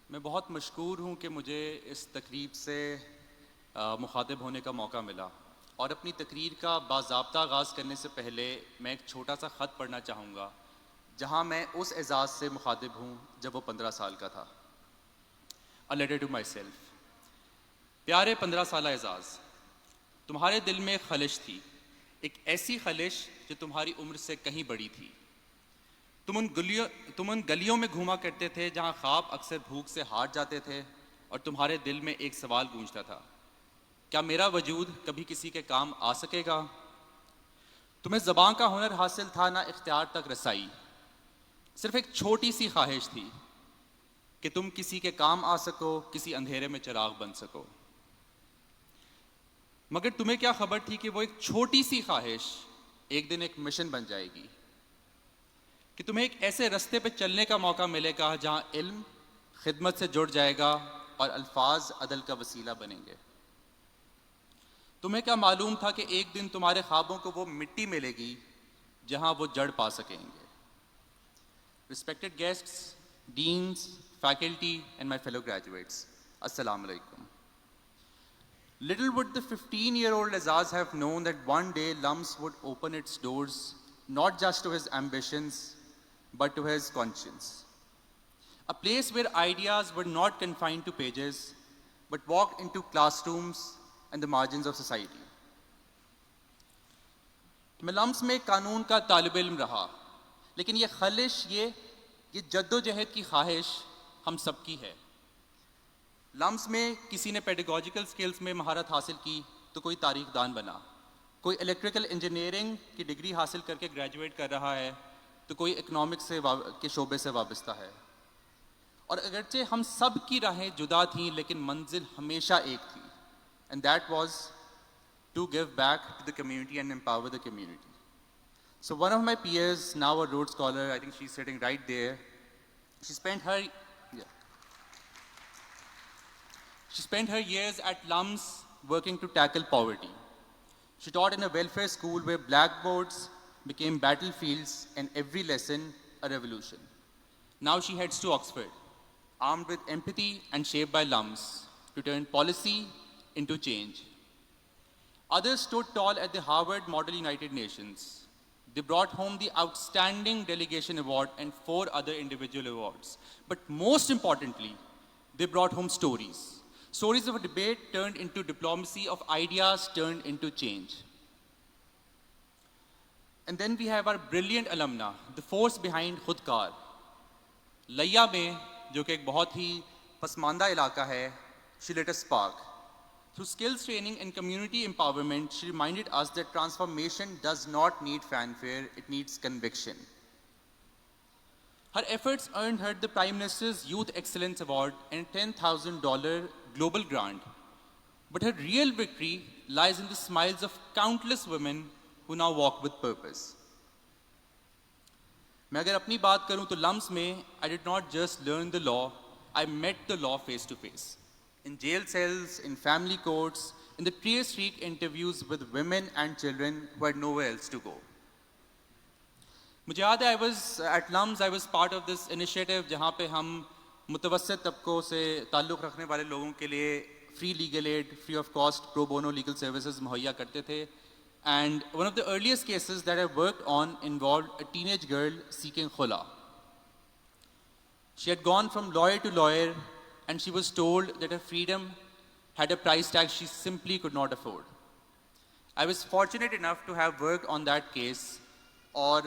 میں بہت مشکور ہوں کہ مجھے اس تقریب سے مخاطب ہونے کا موقع ملا، اور اپنی تقریر کا باضابطہ آغاز کرنے سے پہلے میں ایک چھوٹا سا خط پڑھنا چاہوں گا جہاں میں اس اعزاز سے مخاطب ہوں جب وہ 15 سال کا تھا. A letter to myself. پیارے 15 سالہ اعزاز، تمہارے دل میں ایک خلش تھی، ایک ایسی خلش جو تمہاری عمر سے کہیں بڑی تھی. تم ان گلیوں میں گھوما کرتے تھے جہاں خواب اکثر بھوک سے ہار جاتے تھے، اور تمہارے دل میں ایک سوال گونجتا تھا: کیا میرا وجود کبھی کسی کے کام آ سکے گا؟ تمہیں زبان کا ہنر حاصل تھا، نہ اختیار تک رسائی. صرف ایک چھوٹی سی خواہش تھی کہ تم کسی کے کام آ سکو، کسی اندھیرے میں چراغ بن سکو. مگر تمہیں کیا خبر تھی کہ وہ ایک چھوٹی سی خواہش ایک دن ایک مشن بن جائے گی، کہ تمہیں ایک ایسے رستے پہ چلنے کا موقع ملے گا جہاں علم خدمت سے جڑ جائے گا اور الفاظ عدل کا وسیلہ بنیں گے. تمہیں کیا معلوم تھا کہ ایک دن تمہارے خوابوں کو وہ مٹی ملے گی جہاں وہ جڑ پا سکیں گے. Respected guests, deans, faculty and my fellow graduates, Assalamu alaikum. Little would the 15-year-old Azaz have known that one day LUMS would open its doors not just to his ambitions but to his conscience. A place where ideas were not confined to pages but walked into classrooms and the margins of society. میں لمس میں قانون کا طالب علم رہا، لیکن یہ خلش، یہ جد و جہد کی خواہش ہم سب کی ہے. لمس میں کسی نے پیڈاگوجیکل سکلز میں مہارت حاصل کی تو کوئی تاریخ دان بنا، کوئی الیکٹریکل انجینئرنگ کی ڈگری حاصل کر کے گریجویٹ کر رہا ہے تو کوئی اکنامکس کے شعبے سے وابستہ ہے. اور اگرچہ ہم سب کی راہیں جدا تھیں لیکن منزل ہمیشہ ایک تھی، and that was to give back to the community and empower the community. So one of my peers, now a Rhodes Scholar, I think she's sitting right there, she spent her years at LUMS working to tackle poverty. She taught in a welfare school where blackboards became battlefields and every lesson a revolution. Now she heads to Oxford, armed with empathy and shaped by LUMS, to turn policy into change. Others stood tall at the Harvard Model United Nations. They brought home the Outstanding Delegation Award and 4 other individual awards. But most importantly, they brought home stories. Stories of a debate turned into diplomacy, of ideas turned into change. And then we have our brilliant alumna, the force behind Khudkar. لیا میں جو کہ ایک بہت ہی پسماندہ علاقہ ہے، she lit a spark. Through skills training and community empowerment, she reminded us that transformation does not need fanfare, it needs conviction. Her efforts earned her the Prime Minister's Youth Excellence Award and a $10,000 global grant. But her real victory lies in the smiles of countless women who now walk with purpose. میں اگر اپنی بات کروں تو لمس میں I did not just learn the law, I met the law face to face. In jail cells, in family courts, in the tear-streaked interviews with women and children who had nowhere else to go. مجھے یاد ہے at LUMS I was part of this initiative جہاں پہ ہم متوسط طبقوں سے تعلق رکھنے والے لوگوں کے لیے free legal aid, free of cost, pro bono legal services مہیا کرتے تھے. And one of the earliest cases that I worked on involved a teenage girl seeking khula. She had gone from lawyer to lawyer, and she was told that her freedom had a price tag she simply could not afford. I was fortunate enough to have worked on that case, or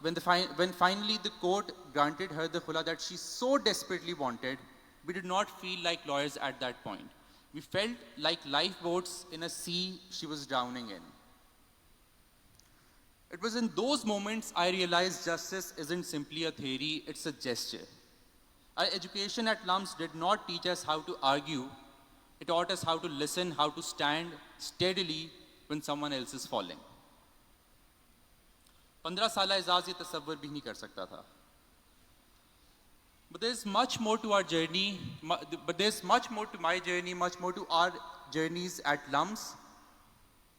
when finally the court granted her the khula that she so desperately wanted, we did not feel like lawyers at that point. We felt like lifeboats in a sea she was drowning in. It was in those moments I realized justice isn't simply a theory, it's a gesture. Our education at LUMS did not teach us how to argue, it taught us how to listen, how to stand steadily when someone else is falling. 15 سالہ اعزاز یہ تصور بھی نہیں کر سکتا تھا. But there's much more to our journey, but there's much more to my journey, much more to our journeys at LUMS.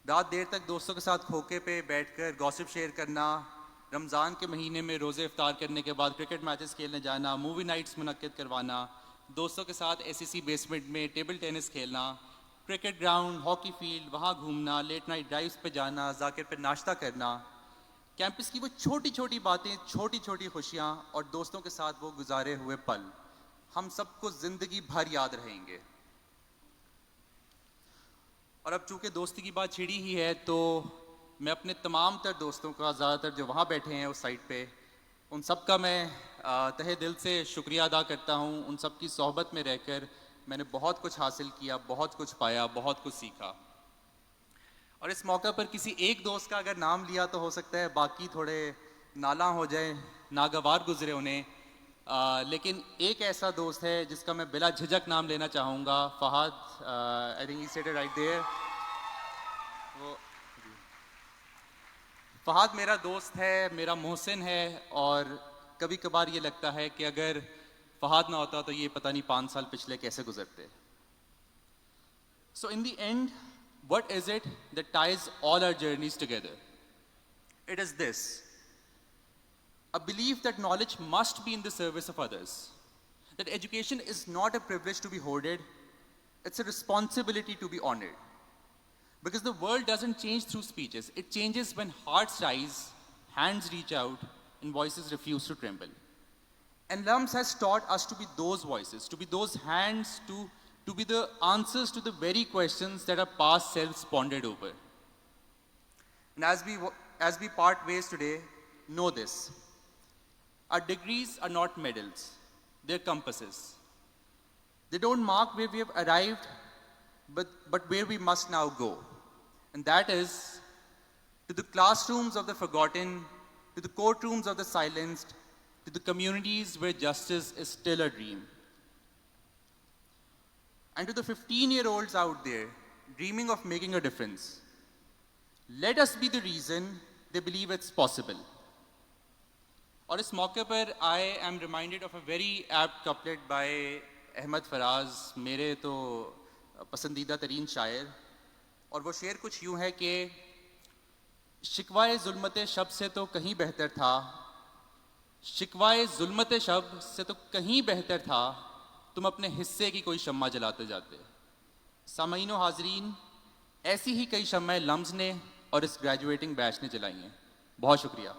رات دیر تک دوستوں کے ساتھ کھوکے پہ بیٹھ کر گوسپ شیئر کرنا، رمضان کے مہینے میں روزے افطار کرنے کے بعد کرکٹ میچز کھیلنے جانا، مووی نائٹس منعقد کروانا، دوستوں کے ساتھ SEC بیسمنٹ میں ٹیبل ٹینس کھیلنا، کرکٹ گراؤنڈ، ہاکی فیلڈ، وہاں گھومنا، لیٹ نائٹ ڈرائیوز پہ جانا، ذاکر پہ ناشتہ کرنا، کیمپس کی وہ چھوٹی چھوٹی باتیں، چھوٹی چھوٹی خوشیاں اور دوستوں کے ساتھ وہ گزارے ہوئے پل ہم سب کو زندگی بھر یاد رہیں گے۔ اور اب چونکہ دوستی کی بات چھڑی ہی ہے تو میں اپنے تمام تر دوستوں کا، زیادہ تر جو وہاں بیٹھے ہیں اس سائٹ پہ، ان سب کا میں تہہ دل سے شکریہ ادا کرتا ہوں۔ ان سب کی صحبت میں رہ کر میں نے بہت کچھ حاصل کیا، بہت کچھ پایا، بہت کچھ سیکھا۔ اور اس موقع پر کسی ایک دوست کا اگر نام لیا تو ہو سکتا ہے باقی تھوڑے نالاں ہو جائیں، ناگوار گزرے انہیں، لیکن ایک ایسا دوست ہے جس کا میں بلا جھجک نام لینا چاہوں گا، Fahad. I think he seated right there. Fahad میرا دوست ہے، میرا محسن ہے، اور کبھی کبھار یہ لگتا ہے کہ اگر فہد نہ ہوتا تو یہ پتہ نہیں 5 سال پچھلے کیسے گزرتے۔ So in the end, what is it that ties all our journeys together? It is this: a belief that knowledge must be in the service of others, that education is not a privilege to be hoarded, it's a responsibility to be honored. Because the world doesn't change through speeches, it changes when hearts rise, hands reach out, and voices refuse to tremble. And LUMS has taught us to be those voices, to be those hands, to be the answers to the very questions that our past selves pondered over. And as we part ways today, know this: our degrees are not medals, they're compasses. They don't mark where we have arrived, but where we must now go. And that is to the classrooms of the forgotten, to the courtrooms of the silenced, to the communities where justice is still a dream. And to the 15-year-olds out there dreaming of making a difference, let us be the reason they believe it's possible. اور اس موقع پر I am reminded of a very apt couplet by Ahmad فراز، میرے تو پسندیدہ ترین شاعر، اور وہ شعر کچھ یوں ہے کہ شکوائے ظلمت شب سے تو کہیں بہتر تھا، شکوائے ظلمت شب سے تو کہیں بہتر تھا، تم اپنے حصے کی کوئی شمع جلاتے جاتے۔ سامعین و حاضرین، ایسی ہی کئی شمعیں لمز نے اور اس گریجویٹنگ بیچ نے جلائی ہیں۔ بہت شکریہ۔